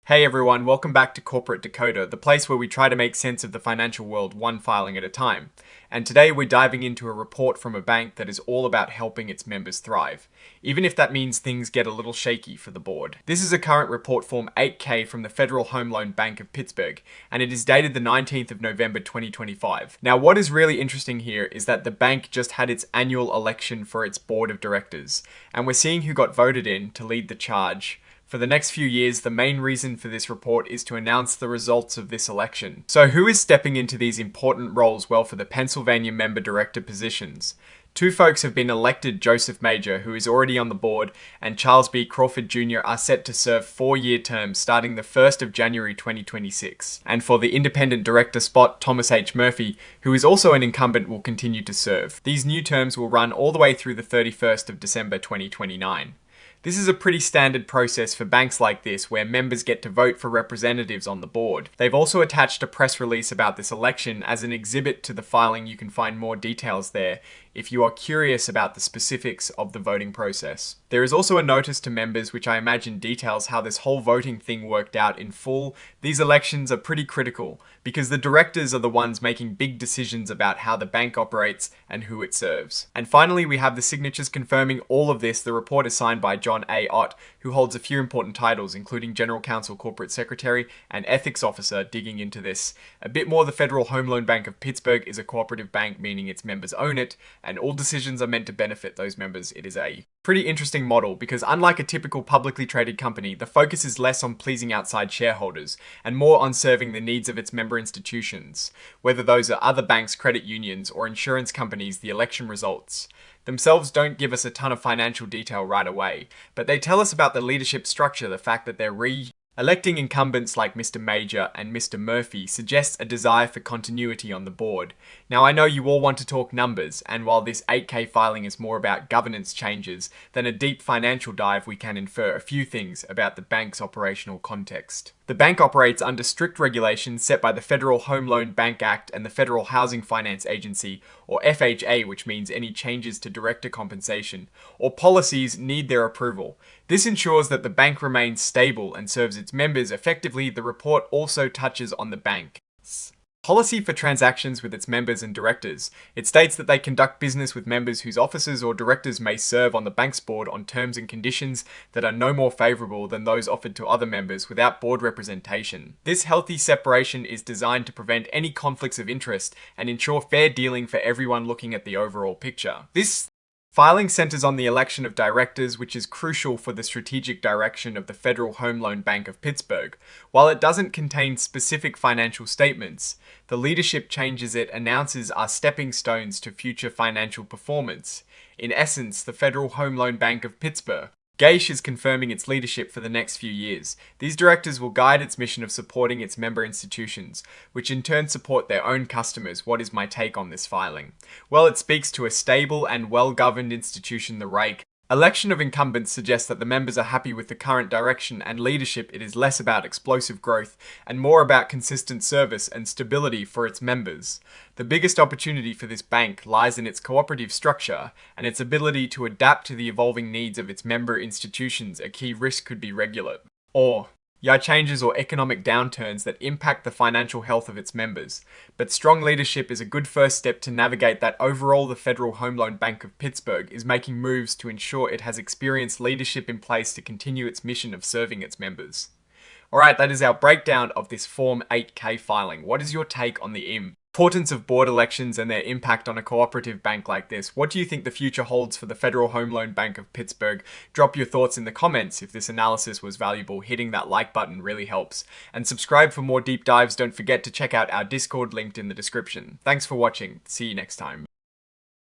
Hey everyone, welcome back to Corporate Decoder, the place where we try to make sense of the financial world one filing at a time. And today we're diving into a report from a bank that is all about helping its members thrive, even if that means things get a little shaky for the board. This is a current report form 8K from the Federal Home Loan Bank of Pittsburgh, and it is dated the 19th of November 2025. Now what is really interesting here is that the bank just had its annual election for its board of directors, and we're seeing who got voted in to lead the charge. For the next few years, the main reason for this report is to announce the results of this election. So who is stepping into these important roles well for the Pennsylvania member director positions? Two folks have been elected. Joseph Major, who is already on the board, and Charles B. Crawford Jr. are set to serve 4-year terms starting the 1st of January 2026. And for the independent director spot, Thomas H. Murphy, who is also an incumbent, will continue to serve. These new terms will run all the way through the 31st of December 2029. This is a pretty standard process for banks like this, where members get to vote for representatives on the board. They've also attached a press release about this election as an exhibit to the filing. You can find more details there if you are curious about the specifics of the voting process. There is also a notice to members which I imagine details how this whole voting thing worked out in full. These elections are pretty critical because the directors are the ones making big decisions about how the bank operates and who it serves. And finally, we have the signatures confirming all of this. The report is signed by John A. Ott, who holds a few important titles, including General Counsel, Corporate Secretary, and Ethics Officer. Digging into this a bit more, the Federal Home Loan Bank of Pittsburgh is a cooperative bank, meaning its members own it, and all decisions are meant to benefit those members. It is a pretty interesting model because unlike a typical publicly traded company, the focus is less on pleasing outside shareholders and more on serving the needs of its member institutions, whether those are other banks, credit unions, or insurance companies. The election results themselves don't give us a ton of financial detail right away, but they tell us about the leadership structure. The fact that they're electing incumbents like Mr. Major and Mr. Murphy suggests a desire for continuity on the board. Now I know you all want to talk numbers, and while this 8K filing is more about governance changes than a deep financial dive, we can infer a few things about the bank's operational context. The bank operates under strict regulations set by the Federal Home Loan Bank Act and the Federal Housing Finance Agency, or FHA, which means any changes to director compensation or policies need their approval. This ensures that the bank remains stable and serves its members effectively. The report also touches on the bank's policy for transactions with its members and directors. It states that they conduct business with members whose officers or directors may serve on the bank's board on terms and conditions that are no more favourable than those offered to other members without board representation. This healthy separation is designed to prevent any conflicts of interest and ensure fair dealing for everyone looking at the overall picture. This filing centers on the election of directors, which is crucial for the strategic direction of the Federal Home Loan Bank of Pittsburgh. While it doesn't contain specific financial statements, the leadership changes it announces are stepping stones to future financial performance. In essence, the Federal Home Loan Bank of Pittsburgh is confirming its leadership for the next few years. These directors will guide its mission of supporting its member institutions, which in turn support their own customers. What is my take on this filing? Well, it speaks to a stable and well-governed institution. The election of incumbents suggests that the members are happy with the current direction and leadership. It is less about explosive growth and more about consistent service and stability for its members. The biggest opportunity for this bank lies in its cooperative structure and its ability to adapt to the evolving needs of its member institutions. A key risk could be regulatory changes or economic downturns that impact the financial health of its members. But strong leadership is a good first step to navigate that. Overall, the Federal Home Loan Bank of Pittsburgh is making moves to ensure it has experienced leadership in place to continue its mission of serving its members. Alright, that is our breakdown of this Form 8K filing. What is your take on the importance of board elections and their impact on a cooperative bank like this? What do you think the future holds for the Federal Home Loan Bank of Pittsburgh? Drop your thoughts in the comments. If this analysis was valuable, hitting that like button really helps. And subscribe for more deep dives. Don't forget to check out our Discord linked in the description. Thanks for watching. See you next time.